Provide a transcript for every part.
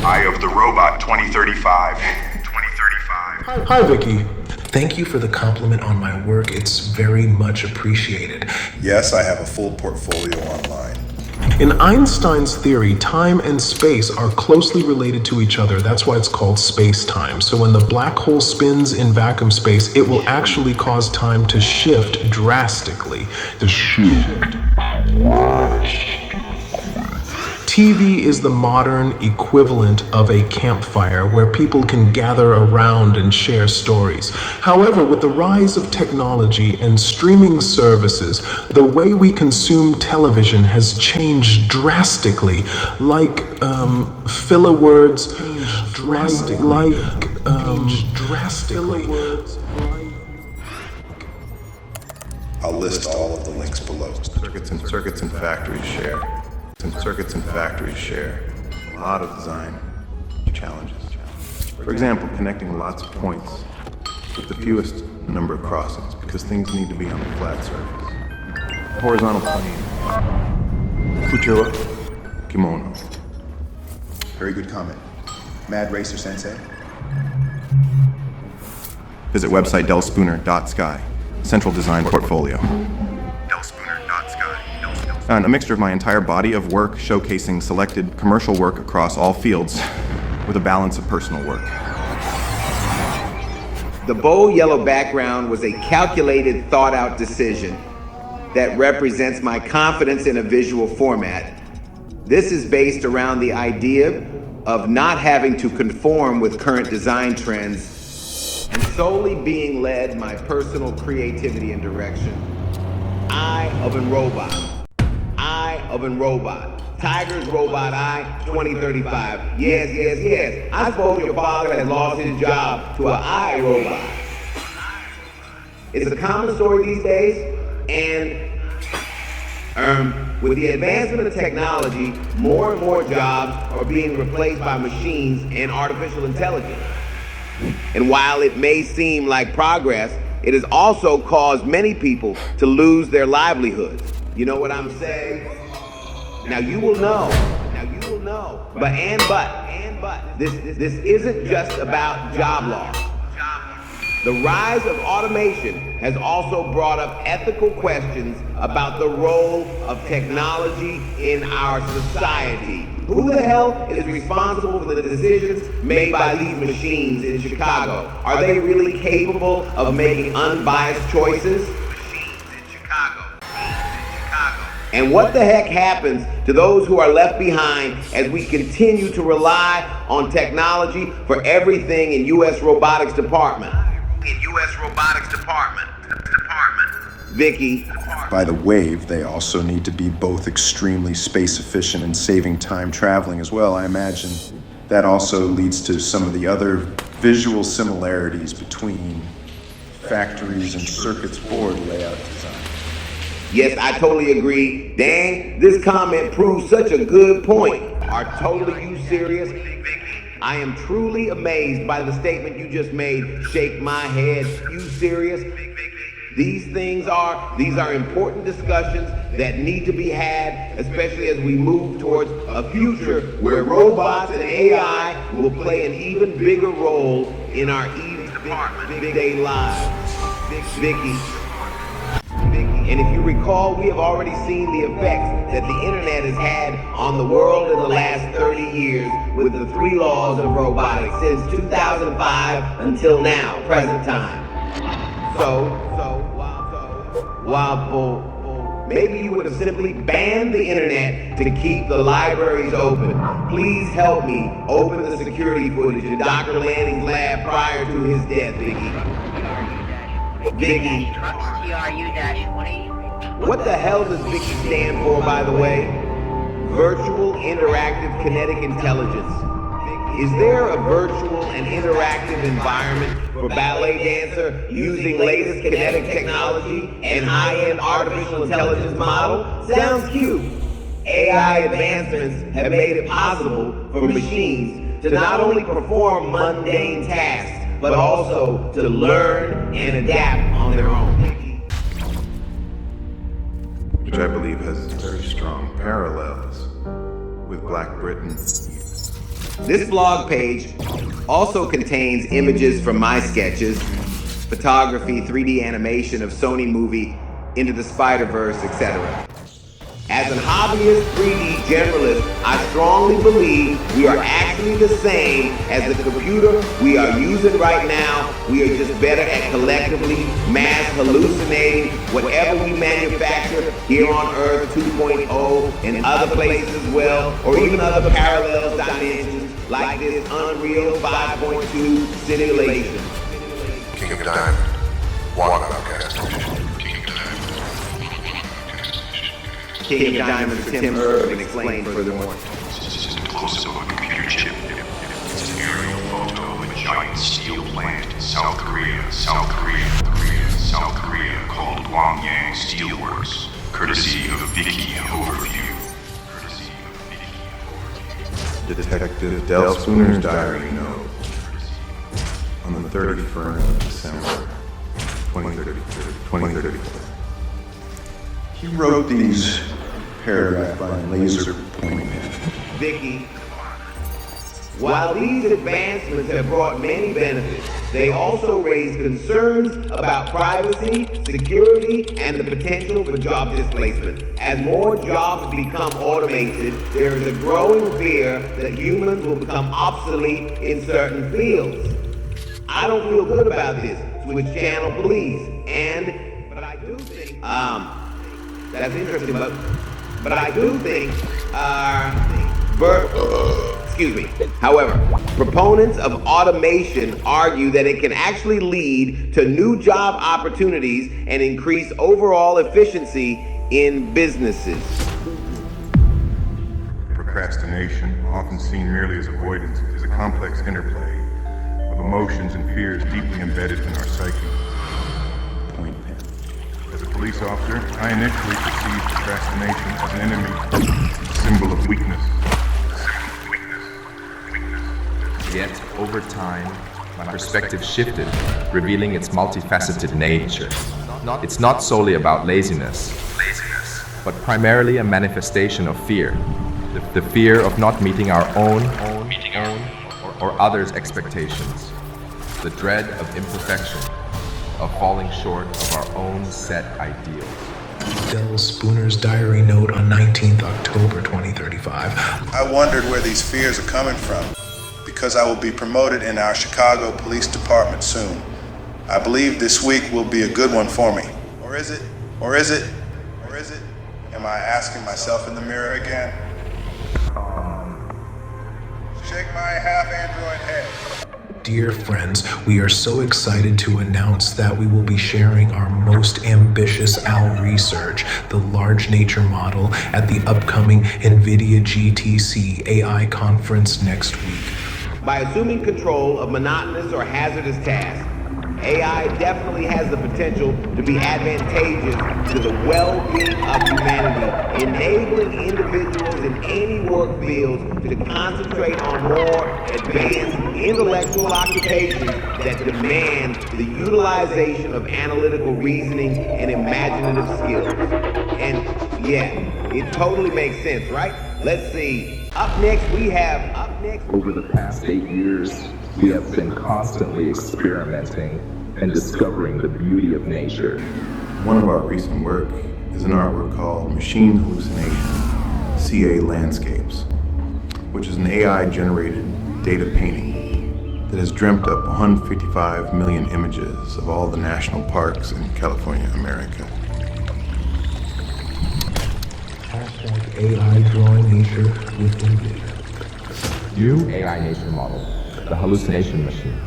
Eye of the Robot 2035. 2035. Hi, Vicky. Thank you for the compliment on my work. It's very much appreciated. Yes, I have a full portfolio online. In Einstein's theory, time and space are closely related to each other. That's why it's called space-time. So when the black hole spins in vacuum space, it will actually cause time to shift drastically. TV is the modern equivalent of a campfire where people can gather around and share stories. However, with the rise of technology and streaming services, the way we consume television has changed drastically. Like filler words, drastically. I'll list all of the links below. Circuits and factories share. A lot of design challenges. For example, connecting lots of points with the fewest number of crossings because things need to be on a flat surface. Horizontal plane. Kuchura, kimono. Very good comment. Mad Racer Sensei. Visit website delspooner.sky. Central design portfolio. And a mixture of my entire body of work showcasing selected commercial work across all fields with a balance of personal work. The bold yellow background was a calculated, thought-out decision that represents my confidence in a visual format. This is based around the idea of not having to conform with current design trends and solely being led my personal creativity and direction. Eye of a Robot. Tiger's Robot Eye 2035. Yes. I suppose your father has lost his job to an eye robot. It's a common story these days, and with the advancement of technology, more and more jobs are being replaced by machines and artificial intelligence. And while it may seem like progress, it has also caused many people to lose their livelihoods. You know what I'm saying? Now you will know. But this isn't just about job loss. The rise of automation has also brought up ethical questions about the role of technology in our society. Who the hell is responsible for the decisions made by these machines in Chicago? Are they really capable of making unbiased choices? And what the heck happens to those who are left behind as we continue to rely on technology for everything in U.S. Robotics Department? Vicky. By the wave, they also need to be both extremely space efficient and saving time traveling as well. I imagine that also leads to some of the other visual similarities between factories and circuits board layout design. Yes, I totally agree. Dang, this comment proves such a good point. Are totally you serious? I am truly amazed by the statement you just made. Shake my head. You serious? These are important discussions that need to be had, especially as we move towards a future where robots and AI will play an even bigger role in our everyday lives. Vicky. And if you recall, we have already seen the effects that the internet has had on the world in the last 30 years with the 3 laws of robotics since 2005 until now, present time. While maybe you would have simply banned the internet to keep the libraries open. Please help me open the security footage in Dr. Lanning's lab prior to his death, Vicky. What the hell does Vicky stand for, by the way? Virtual Interactive Kinetic Intelligence. Is there a virtual and interactive environment for ballet dancer using latest kinetic technology and high-end artificial intelligence model? Sounds cute. AI advancements have made it possible for machines to not only perform mundane tasks, but also to learn and adapt on their own. Which I believe has very strong parallels with Black Britain This blog page also contains images from my sketches, photography, 3D animation of Sony movie Into the Spider-Verse, etc. As an hobbyist 3D generalist, I strongly believe we are actually the same as the computer we are using right now. We are just better at collectively mass hallucinating whatever we manufacture here on Earth 2.0 and other places as well, or even other parallel dimensions like this Unreal 5.2 simulation. King of Diamond. One outcast. King of Diamond. King of Diamonds, Tim Urban explained furthermore. This is a close-up of a computer chip. It's an aerial photo of a giant steel plant in South Korea, South Korea, called Gwangyang Steelworks, courtesy of Vicky Overview. Detective Del Spooner's diary note on the 31st of December, 2034. He wrote these paragraphs by laser pointing. Vicky, while these advancements have brought many benefits, they also raise concerns about privacy, security, and the potential for job displacement. As more jobs become automated, there is a growing fear that humans will become obsolete in certain fields. I don't feel good about this. Switch channel, please. But I do think, that's interesting, but I do think, excuse me. However, proponents of automation argue that it can actually lead to new job opportunities and increase overall efficiency in businesses. Procrastination, often seen merely as avoidance, is a complex interplay of emotions and fears deeply embedded in our psyche. Point pen. As a police officer, I initially perceived procrastination as an enemy, a symbol of weakness. Yet, over time, my perspective shifted, revealing its multifaceted nature. It's not solely about laziness, but primarily a manifestation of fear. The fear of not meeting our own or others' expectations. The dread of imperfection, of falling short of our own set ideals. Del Spooner's diary note on 19th October 2035. I wondered where these fears are coming from, because I will be promoted in our Chicago Police Department soon. I believe this week will be a good one for me. Or is it? Am I asking myself in the mirror again? Shake my half-android head. Dear friends, we are so excited to announce that we will be sharing our most ambitious OWL research, the large nature model, at the upcoming NVIDIA GTC AI conference next week. By assuming control of monotonous or hazardous tasks, AI definitely has the potential to be advantageous to the well-being of humanity, enabling individuals in any work field to concentrate on more advanced intellectual occupations that demand the utilization of analytical reasoning and imaginative skills. And yeah, it totally makes sense, right? Let's see. Up next, Over the past 8 years, we have been constantly experimenting and discovering the beauty of nature. One of our recent work is an artwork called Machine Hallucination, CA Landscapes, which is an AI-generated data painting that has dreamt up 155 million images of all the national parks in California, America. AI drawing nature with NVIDIA. New AI nature model, the hallucination machine.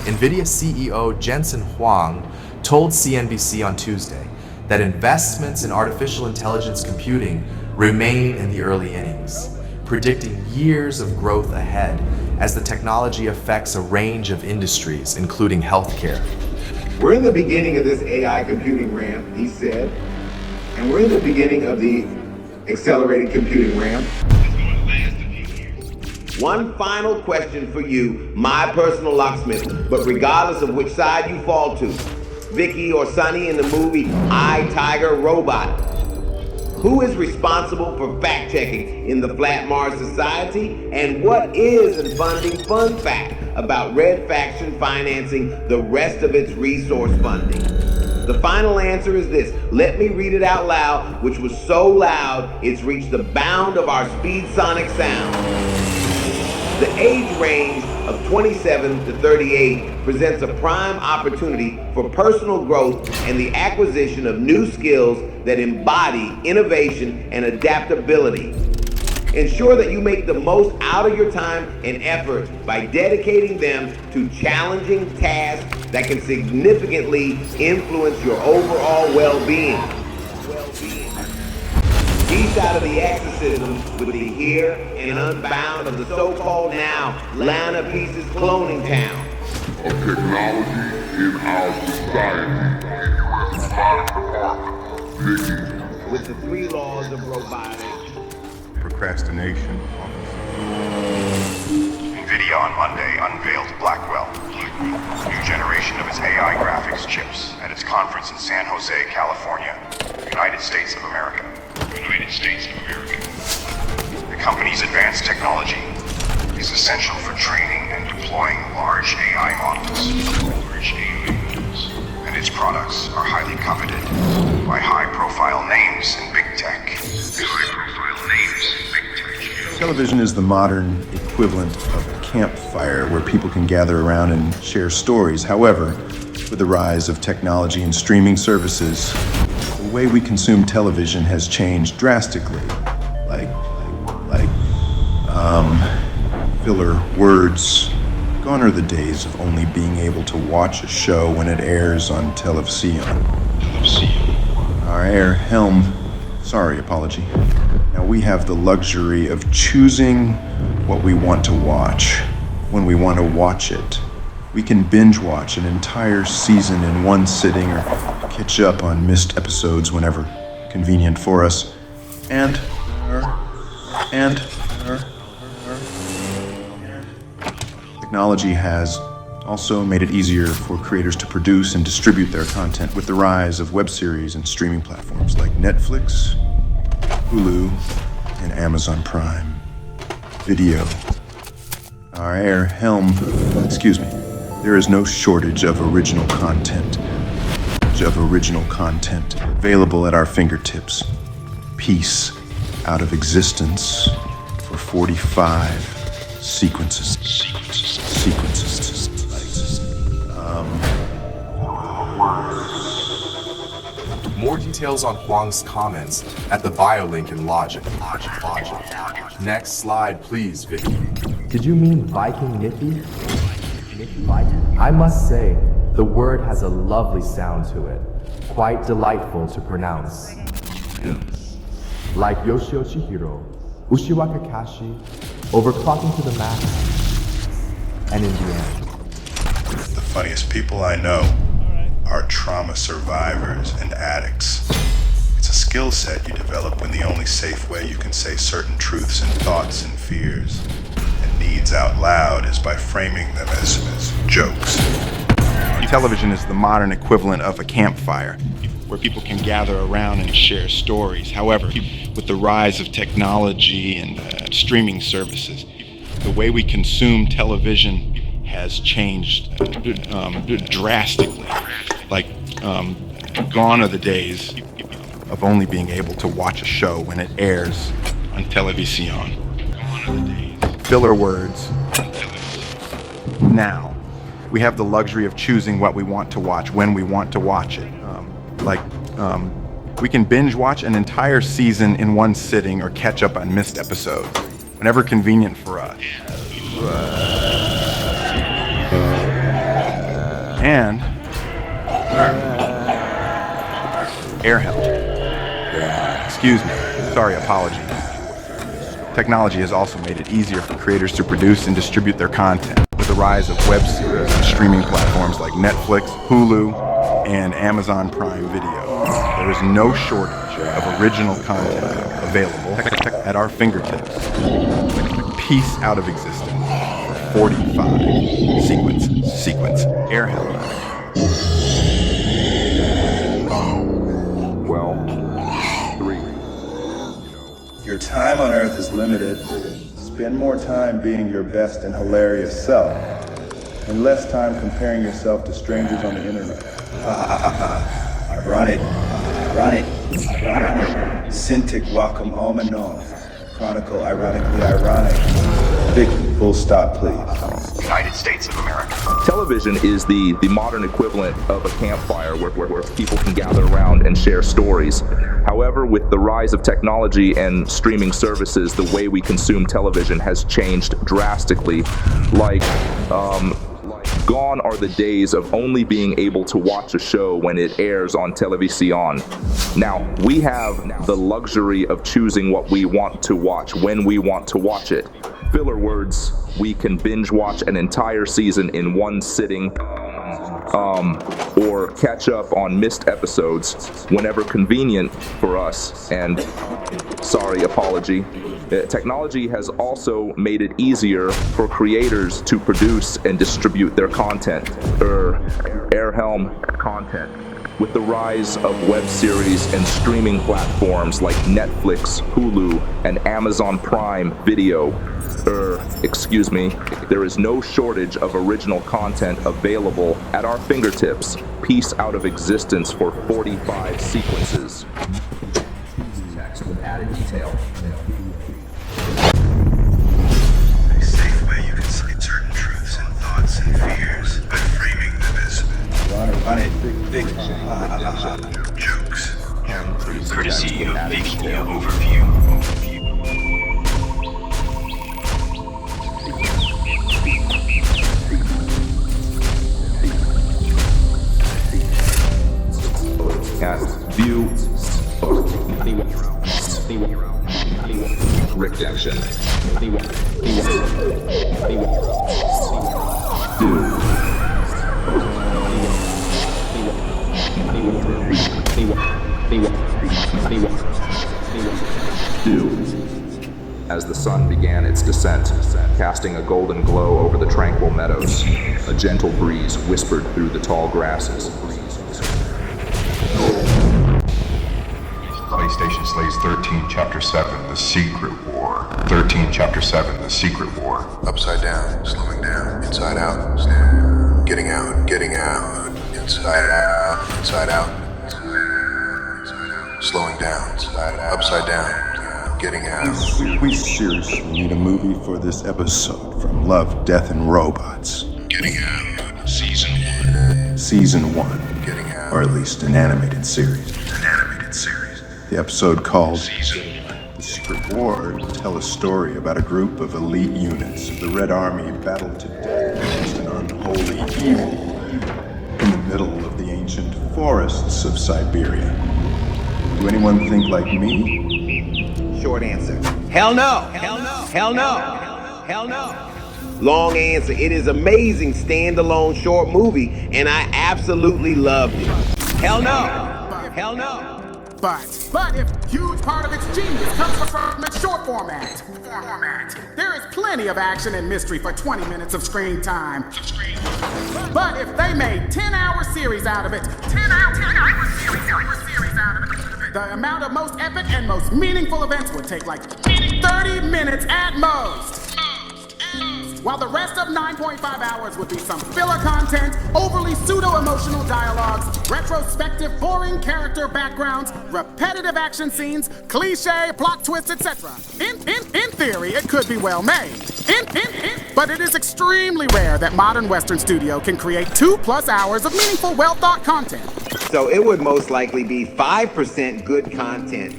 NVIDIA CEO Jensen Huang told CNBC on Tuesday that investments in artificial intelligence computing remain in the early innings, predicting years of growth ahead as the technology affects a range of industries, including healthcare. we're in the beginning of this AI computing ramp, he said, and we're in the beginning of the accelerated computing ramp. One final question for you, my personal locksmith, but regardless of which side you fall to, Vicky or Sonny in the movie I, Tiger, Robot. Who is responsible for fact-checking in the Flat Mars Society? And what is and funding fun fact about Red Faction financing the rest of its resource funding? The final answer is this. Let me read it out loud, which was so loud it's reached the bound of our speed sonic sound. The age range of 27 to 38 presents a prime opportunity for personal growth and the acquisition of new skills that embody innovation and adaptability. Ensure that you make the most out of your time and effort by dedicating them to challenging tasks that can significantly influence your overall well-being. Peace out of the exorcism with the here and unbound of the so-called now Lana Pieces cloning town. Of technology in our society. With the 3 laws of robotics. Procrastination. NVIDIA on Monday unveiled Blackwell, a new generation of its AI graphics chips at its conference in San Jose, California, United States of America. The company's advanced technology is essential for training and deploying large AI models. And its products are highly coveted by high-profile names in big tech. Television is the modern equivalent of a campfire where people can gather around and share stories. However, with the rise of technology and streaming services, the way we consume television has changed drastically. Filler words. Gone are the days of only being able to watch a show when it airs on television. Our air helm. Apology. Now we have the luxury of choosing what we want to watch when we want to watch it. We can binge watch an entire season in one sitting or catch up on missed episodes whenever convenient for us. And technology has also made it easier for creators to produce and distribute their content with the rise of web series and streaming platforms like Netflix, Hulu, and Amazon Prime Video. Our air helm, there is no shortage of original content available at our fingertips. Peace out of existence for 45 sequences. More details on Huang's comments at the bio link in Logic. Next slide, please, Vicky. Did you mean Viking Nicky? I must say, the word has a lovely sound to it. Quite delightful to pronounce. Like Yoshio Chihiro, Ushiwa Kakashi, overclocking to the max, and in the end. The funniest people I know are trauma survivors and addicts. It's a skill set you develop when the only safe way you can say certain truths and thoughts and fears and needs out loud is by framing them as jokes. Television is the modern equivalent of a campfire, where people can gather around and share stories. However, with the rise of technology and streaming services, the way we consume television has changed drastically. Gone are the days of only being able to watch a show when it airs on television. Filler words. Now, we have the luxury of choosing what we want to watch when we want to watch it. We can binge watch an entire season in one sitting or catch up on missed episodes, whenever convenient for us. And air help. Excuse me. Sorry, apologies. Technology has also made it easier for creators to produce and distribute their content. With the rise of web series and streaming platforms like Netflix, Hulu, and Amazon Prime Video, there is no shortage of original content available at our fingertips. Peace out of existence for 45 sequence air help. Well, 3, time on Earth is limited. Spend more time being your best and hilarious self, and less time comparing yourself to strangers on the internet. Ironic. Cintiq Wacom Almanon. Chronicle ironically ironic. Vicky, full stop, please. United States of America. Television is the modern equivalent of a campfire where people can gather around and share stories. However, with the rise of technology and streaming services, the way we consume television has changed drastically. Gone are the days of only being able to watch a show when it airs on Televisión. Now, we have the luxury of choosing what we want to watch when we want to watch it. Filler words, we can binge watch an entire season in one sitting, or catch up on missed episodes whenever convenient for us. And apology. Technology has also made it easier for creators to produce and distribute their content, airhelm content. With the rise of web series and streaming platforms like Netflix, Hulu, and Amazon Prime Video, there is no shortage of original content available at our fingertips, pieced out of existence for 45 sequences. Text with added detail. A safe way you can cite certain truths and thoughts and fears by framing them as jokes. Courtesy of Vicky Overview. View. Rejection. As the sun began its descent, casting a golden glow over the tranquil meadows, a gentle breeze whispered through the tall grasses. PlayStation Slays 13, Chapter 7, The Secret War. 13, Chapter 7, The Secret War. Upside down, slowing down, inside out, getting out, inside out, slowing down, upside down, getting out. We seriously need a movie for this episode from Love, Death, and Robots. Getting out, Season 1. Season 1. Getting out. Or at least an animated series. The episode called The Secret War will tell a story about a group of elite units of the Red Army battled to death against an unholy evil in the middle of the ancient forests of Siberia. Do anyone think like me? Short answer. Hell no. Hell no. Long answer. It is amazing standalone short movie, and I absolutely loved it. Hell no. But if huge part of its genius comes from its short format, there is plenty of action and mystery for 20 minutes of screen time. But if they made 10-hour series out of it, the amount of most epic and most meaningful events would take like 30 minutes at most. While the rest of 9.5 hours would be some filler content, overly pseudo-emotional dialogues, retrospective boring character backgrounds, repetitive action scenes, cliché plot twists, etc. In theory, it could be well made. But it is extremely rare that modern Western studio can create 2+ hours of meaningful, well-thought content. So it would most likely be 5% good content,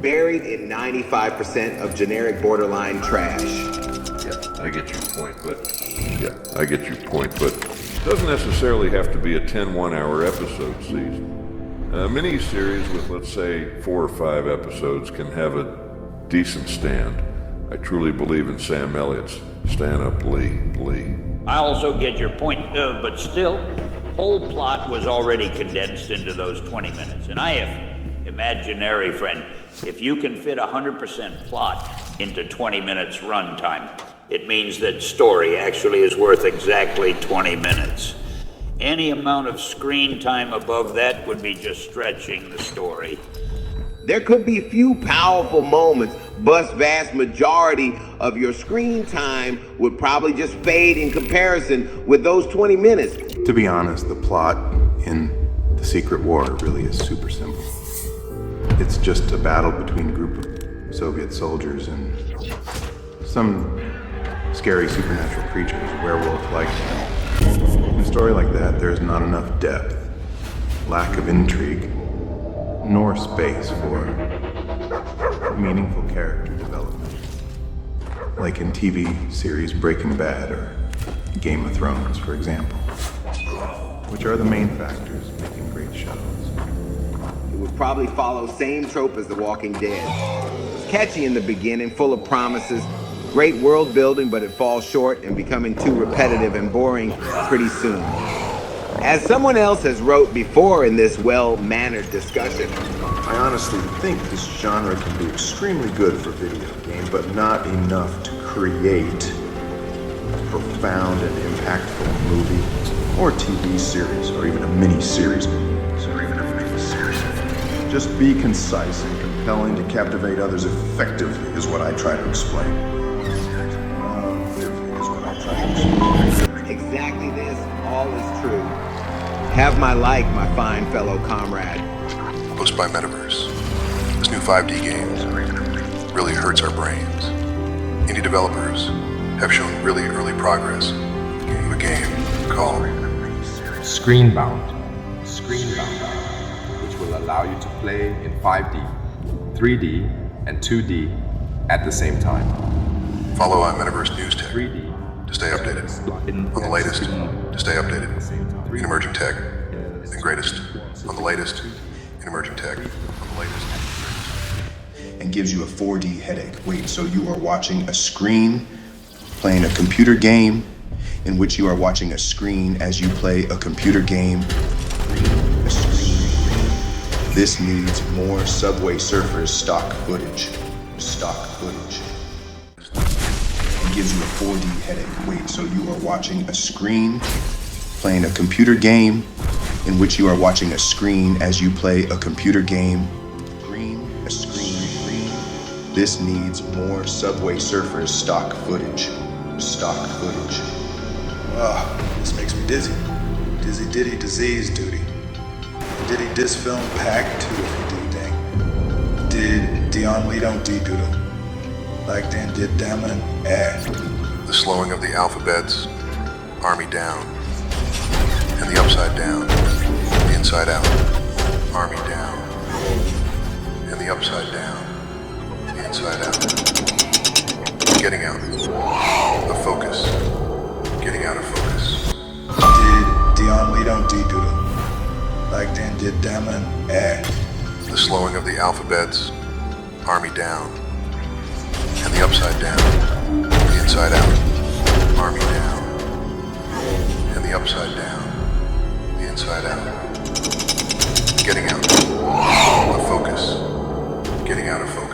buried in 95% of generic borderline trash. I get your point, but it doesn't necessarily have to be a 10 one-hour episode season. A mini-series with, let's say, 4 or 5 episodes can have a decent stand. I truly believe in Sam Elliott's Stand Up Lee. I also get your point, but still, whole plot was already condensed into those 20 minutes. And I have imaginary friend, if you can fit 100% plot into 20 minutes runtime, it means that story actually is worth exactly 20 minutes. Any amount of screen time above that would be just stretching the story. There could be few powerful moments, vast majority of your screen time would probably just fade in comparison with those 20 minutes. To be honest, the plot in The Secret War really is super simple. It's just a battle between a group of Soviet soldiers and some scary supernatural creatures, werewolf-like. In a story like that, there's not enough depth, lack of intrigue, nor space for meaningful character development, like in TV series Breaking Bad or Game of Thrones, for example, which are the main factors making great shows. It would probably follow same trope as The Walking Dead. It's catchy in the beginning, full of promises, great world building, but it falls short and becoming too repetitive and boring pretty soon. As someone else has wrote before in this well-mannered discussion, I honestly think this genre can be extremely good for video games, but not enough to create a profound and impactful movie or TV series, or even a mini-series. Just be concise and compelling to captivate others effectively is what I try to explain. Exactly this, all is true. Have my like, my fine fellow comrade. Hosted by Metaverse. This new 5D game really hurts our brains. Indie developers have shown really early progress in a game called Screenbound, which will allow you to play in 5D, 3D, and 2D at the same time. Follow on Metaverse News Tech 3D to stay updated on the latest, to stay updated in emerging tech, and greatest on the latest in emerging tech, on the latest. And gives you a 4D headache. Wait, so you are watching a screen playing a computer game in which you are watching a screen as you play a computer game? A screen. This needs more Subway Surfers stock footage. It gives you a 4D headache. Wait, so you are watching a screen playing a computer game in which you are watching a screen as you play a computer game? A screen. This needs more Subway Surfers stock footage. This makes me dizzy. Dizzy Diddy Disease Duty. Diddy Dis Film Pack 2 if you do dang. Did Dion Lee don't D-Doodle. Like Dan did Damon and Air. The slowing of the alphabets, Army down. And the upside down, the inside out, Army down. And the upside down, the inside out. Getting out of focus. Getting out of focus. Did Dion Lee don't D-Doodle. Like Dan did Damon and Air. The slowing of the alphabets, Army down. And the upside down, the inside out, Army down. And the upside down, the inside out. Getting out of focus. Getting out of focus.